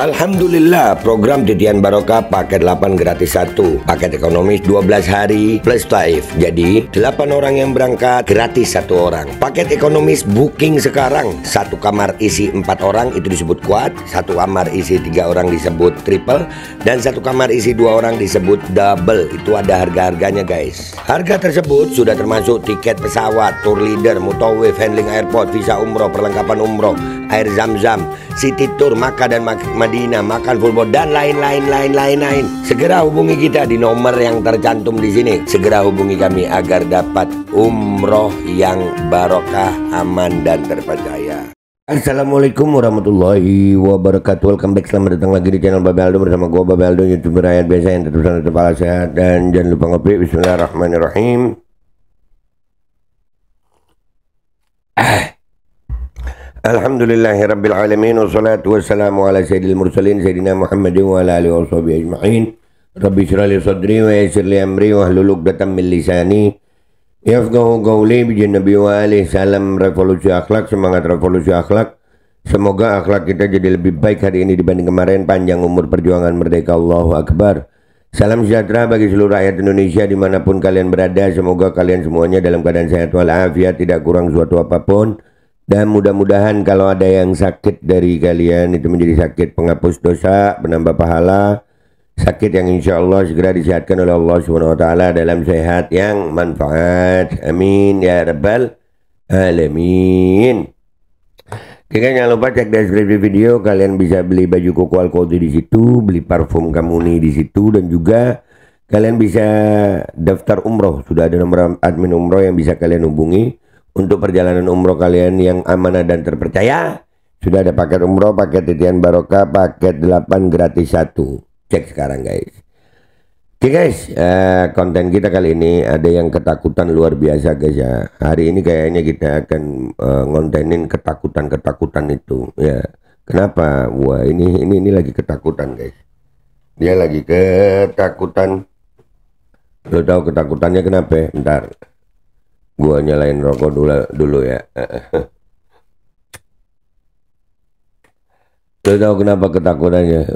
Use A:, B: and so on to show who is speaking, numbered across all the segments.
A: Alhamdulillah, program Titian Barokah paket 8 gratis 1, paket ekonomis 12 hari plus taif. Jadi 8 orang yang berangkat gratis 1 orang. Paket ekonomis booking sekarang, 1 kamar isi 4 orang itu disebut quad, 1 kamar isi 3 orang disebut triple, dan 1 kamar isi 2 orang disebut double. Itu ada harga-harganya guys. Harga tersebut sudah termasuk tiket pesawat, tour leader, mutawif, handling airport, visa umroh, perlengkapan umroh, air zam-zam, city tour, Makkah dan Madinah, makan full board, dan lain-lain. Segera hubungi kita di nomor yang tercantum di sini. Segera hubungi kami agar dapat umroh yang barokah, aman dan terpercaya. Assalamualaikum warahmatullahi wabarakatuh. Welcome back, selamat datang lagi di channel Babe Aldo bersama gua Babe Aldo, YouTuber rakyat biasa yang tetap kepala sehat dan jangan lupa ngopi. Bismillahirrahmanirrahim. Alhamdulillahirabbil alamin wassalatu wassalamu ala sayyidil mursalin sayyidina Muhammadin wa ala alihi washabihi ajma'in. Rabbi shrah li sadri wa yassir li amri wahlul 'uqdatam min lisani yafqahu qawli bi nabi wa alihi. Salam revolusi akhlak, semangat revolusi akhlak. Semoga akhlak kita jadi lebih baik hari ini dibanding kemarin. Panjang umur perjuangan merdeka, Allahu Akbar. Salam sejahtera bagi seluruh rakyat Indonesia dimanapun kalian berada. Semoga kalian semuanya dalam keadaan sehat walafiat, tidak kurang suatu apapun. Dan mudah-mudahan kalau ada yang sakit dari kalian itu menjadi sakit penghapus dosa, penambah pahala, sakit yang insya Allah segera disehatkan oleh Allah SWT dalam sehat yang manfaat. Amin ya rabbal alamin. Oke, jangan lupa cek deskripsi video. Kalian bisa beli baju koko alkohol di situ, beli parfum Kamuni di situ, dan juga kalian bisa daftar umroh. Sudah ada nomor admin umroh yang bisa kalian hubungi untuk perjalanan umroh kalian yang amanah dan terpercaya. Sudah ada paket umroh, paket Titian Barokah, paket 8 gratis 1. Cek sekarang guys. Oke guys, konten kita kali ini ada yang ketakutan luar biasa guys ya. Hari ini kayaknya kita akan ngontenin ketakutan itu ya. Kenapa? Wah, ini lagi ketakutan guys. Dia lagi ketakutan. Lo tahu ketakutannya kenapa? Bentar. Gua nyalain rokok dulu ya. Lo tahu kenapa ketakutannya?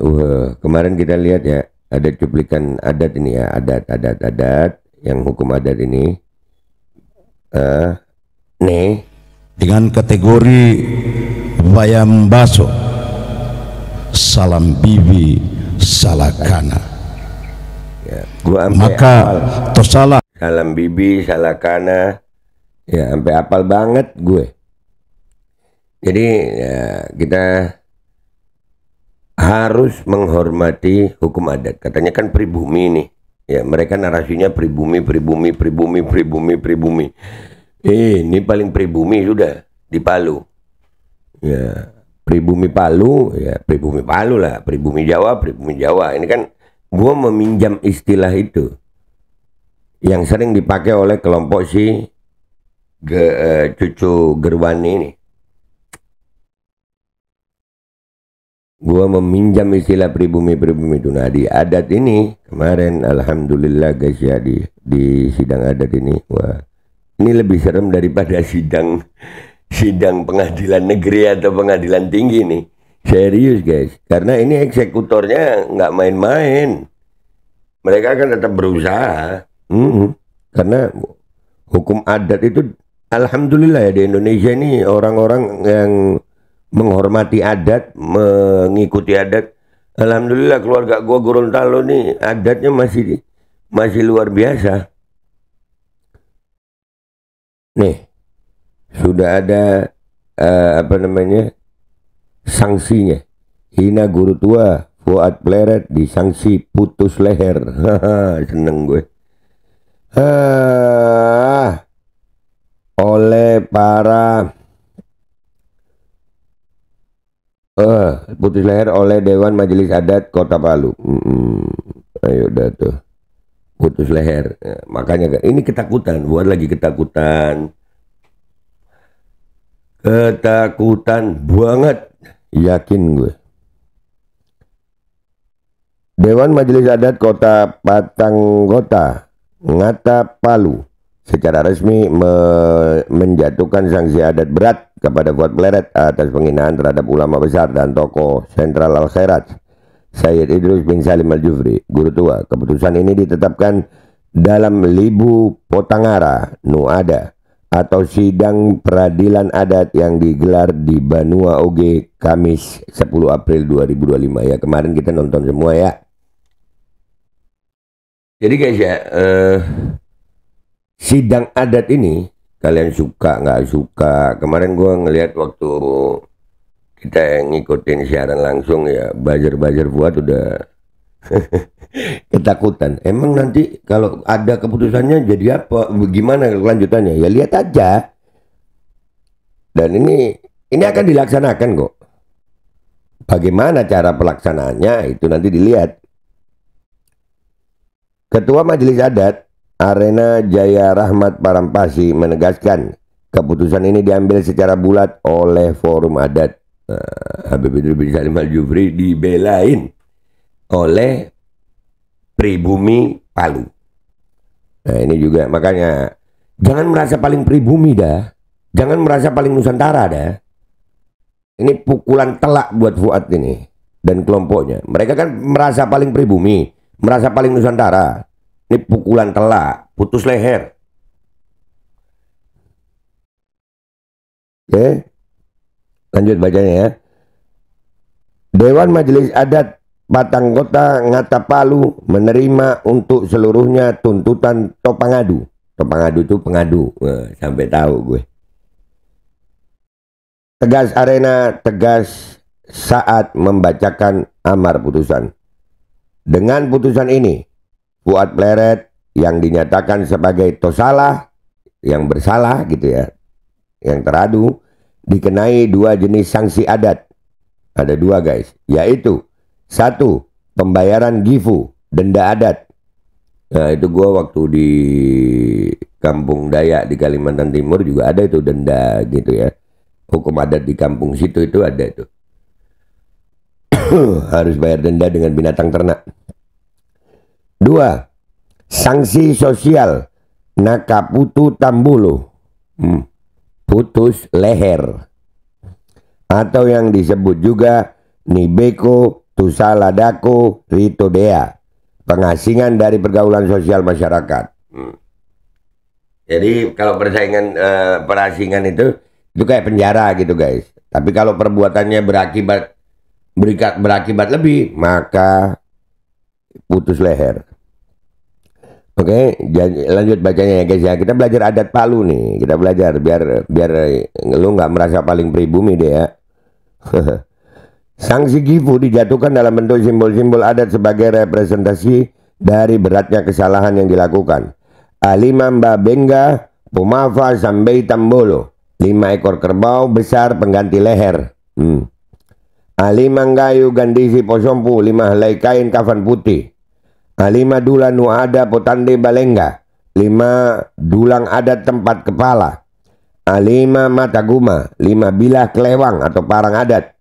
A: Kemarin kita lihat ya, ada cuplikan adat ini ya, adat yang hukum adat ini. Nih
B: dengan kategori bayam baso, salam bibi, salakana.
A: Ya, gua
B: maka tosalah
A: salam bibi, salakana. Ya, sampai apal banget gue. Jadi ya, kita harus menghormati hukum adat. Katanya kan pribumi nih. Ya, mereka narasinya pribumi. Ini paling pribumi sudah di Palu. Ya, pribumi Palu, ya pribumi Palu lah, pribumi Jawa. Ini kan gue meminjam istilah itu yang sering dipakai oleh kelompok si cucu Gerwani ini. Gua meminjam istilah pribumi itu. Nah, di adat ini kemarin alhamdulillah guys ya, di sidang adat ini, wah, ini lebih serem daripada sidang pengadilan negeri atau pengadilan tinggi nih. Serius guys, karena ini eksekutornya nggak main-main. Mereka akan tetap berusaha. Karena hukum adat itu alhamdulillah ya, di Indonesia ini orang-orang yang menghormati adat, mengikuti adat. Alhamdulillah keluarga gua Gorontalo nih adatnya masih luar biasa. Nih sudah ada sanksinya. Hina guru tua, Fuad Pleret disanksi putus leher. Seneng gue. Oleh para putus leher oleh Dewan Majelis Adat Kota Palu. Ayo dah tuh putus leher. Makanya ini ketakutan, buat lagi ketakutan banget, yakin gue. Dewan Majelis Adat Kota Patanggota Ngata Palu secara resmi menjatuhkan sanksi adat berat kepada Fuad Pleret atas penghinaan terhadap ulama besar dan tokoh sentral Al-Khairat, Sayyid Idrus bin Salim Al-Jufri, guru tua. Keputusan ini ditetapkan dalam Libu Potangara Nuada atau sidang peradilan adat yang digelar di Banua Oge Kamis 10 April 2025. Ya, kemarin kita nonton semua ya. Jadi guys ya, sidang adat ini kalian suka nggak suka, kemarin gue ngelihat waktu kita ngikutin siaran langsung ya, buzzer Fuad udah ketakutan. Emang nanti kalau ada keputusannya jadi apa, bagaimana kelanjutannya? Ya lihat aja. Dan ini akan dilaksanakan kok. Bagaimana cara pelaksanaannya itu nanti dilihat. Ketua Majelis Adat Arena Jaya Rahmat Parampasi menegaskan keputusan ini diambil secara bulat oleh Forum Adat. Habib Idrus bin Salim Al-Jufri dibelain oleh pribumi Palu. Nah ini juga makanya jangan merasa paling pribumi dah, jangan merasa paling Nusantara dah. Ini pukulan telak buat Fuad ini dan kelompoknya. Mereka kan merasa paling pribumi, merasa paling Nusantara. Ini pukulan telak, putus leher. Oke, lanjut bacanya ya. Dewan Majelis Adat Batanggota Ngata Palu menerima untuk seluruhnya tuntutan Topangadu. Topangadu itu pengadu. Wah, sampai tahu gue. Tegas Arena tegas saat membacakan amar putusan. Dengan putusan ini, Fuad Pleret yang dinyatakan sebagai tosalah, yang bersalah gitu ya, yang teradu, dikenai 2 jenis sanksi adat. Ada 2 guys, yaitu 1. Pembayaran gifu, denda adat. Nah itu gua waktu di Kampung Dayak di Kalimantan Timur juga ada itu denda gitu ya. Hukum adat di kampung situ itu ada itu. Harus bayar denda dengan binatang ternak. 2. Sanksi sosial nakaputu tambulu, putus leher, atau yang disebut juga nibeko tusaladako ritodea, pengasingan dari pergaulan sosial masyarakat. Jadi kalau persaingan perasingan itu kayak penjara gitu guys. Tapi kalau perbuatannya berakibat lebih, maka putus leher. Oke, lanjut bacanya ya guys ya. Kita belajar adat Palu nih. Kita belajar biar lu nggak merasa paling pribumi deh ya. Sanksi gifu dijatuhkan dalam bentuk simbol-simbol adat sebagai representasi dari beratnya kesalahan yang dilakukan. Alima Mbabenga Pumafa Sambai Tambolo, 5 ekor kerbau besar pengganti leher. Alimanggayu Gandisi Posompu, 5 helai kain kafan putih. Alima Dula Nuada Potande Balengga, 5 dulang adat tempat kepala. Alima Mataguma, 5 bilah kelewang atau parang adat.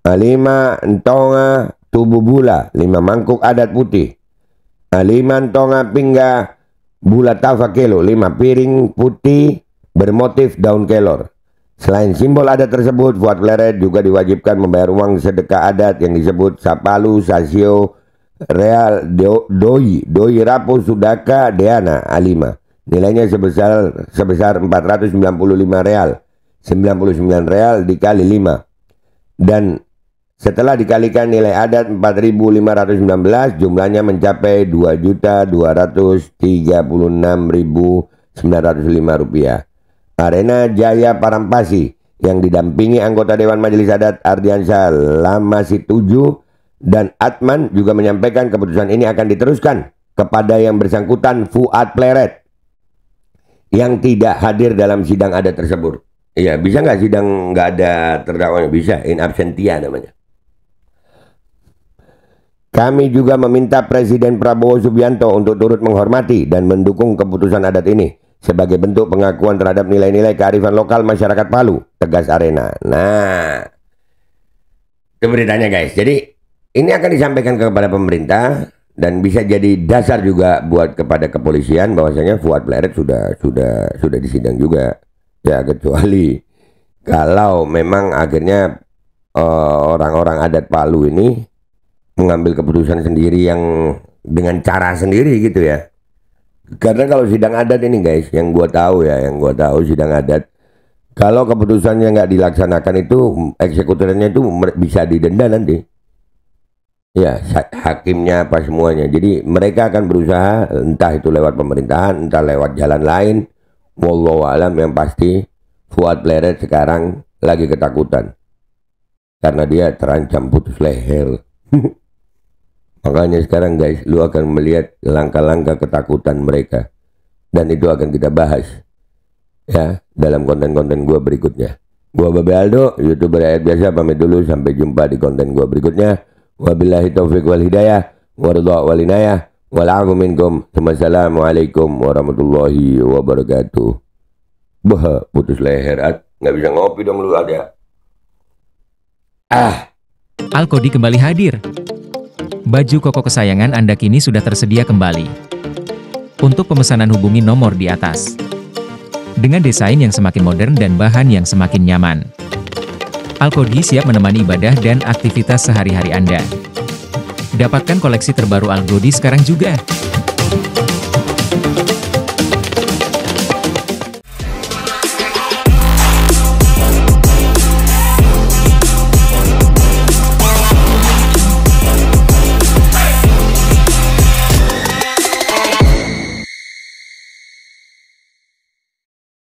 A: Alima Ntonga Tububula, 5 mangkuk adat putih. Alima Ntonga Pingga Bula Tafakelo, 5 piring putih bermotif daun kelor. Selain simbol adat tersebut, Fuad Pleret juga diwajibkan membayar uang sedekah adat yang disebut Sapalu Sasio Real Doi Rapo Sudaka Deana Alima. Nilainya sebesar 495 real, 99 real dikali 5. Dan setelah dikalikan nilai adat 4.519, jumlahnya mencapai 2.236.905 rupiah. Arena Jaya Parampasi yang didampingi anggota Dewan Majelis Adat Ardiansyah Lamasi 7 dan Atman juga menyampaikan keputusan ini akan diteruskan kepada yang bersangkutan Fuad Pleret yang tidak hadir dalam sidang adat tersebut. Iya, bisa nggak sidang nggak ada terdakwanya? Bisa, in absentia namanya. Kami juga meminta Presiden Prabowo Subianto untuk turut menghormati dan mendukung keputusan adat ini sebagai bentuk pengakuan terhadap nilai-nilai kearifan lokal masyarakat Palu, tegas Arena. Nah, itu beritanya guys. Jadi ini akan disampaikan kepada pemerintah dan bisa jadi dasar juga buat kepada kepolisian bahwasanya Fuad Pleret sudah disidang juga. Ya, kecuali kalau memang akhirnya orang-orang adat Palu ini mengambil keputusan sendiri yang dengan cara sendiri gitu ya. Karena kalau sidang adat ini guys, yang gua tahu sidang adat, kalau keputusannya nggak dilaksanakan itu eksekutornya itu bisa didenda nanti. Ya, hakimnya apa semuanya. Jadi mereka akan berusaha, entah itu lewat pemerintahan, entah lewat jalan lain. Wallahu alam, yang pasti Fuad Pleret sekarang lagi ketakutan karena dia terancam putus leher. Makanya sekarang guys, lu akan melihat langkah-langkah ketakutan mereka, dan itu akan kita bahas ya dalam konten-konten gua berikutnya. Gua Babe Aldo, YouTuber rakyat biasa, pamit dulu, sampai jumpa di konten gua berikutnya. Wabillahi taufiq wal hidayah, waridha wal inayah, wal afu minkum. Wassalamualaikum warahmatullahi wabarakatuh. Bah, putus leher, nggak bisa ngopi dong lu ada.
C: Alkodi kembali hadir. Baju koko kesayangan Anda kini sudah tersedia kembali. Untuk pemesanan hubungi nomor di atas. Dengan desain yang semakin modern dan bahan yang semakin nyaman, Alkodi siap menemani ibadah dan aktivitas sehari-hari Anda. Dapatkan koleksi terbaru Alkodi sekarang juga.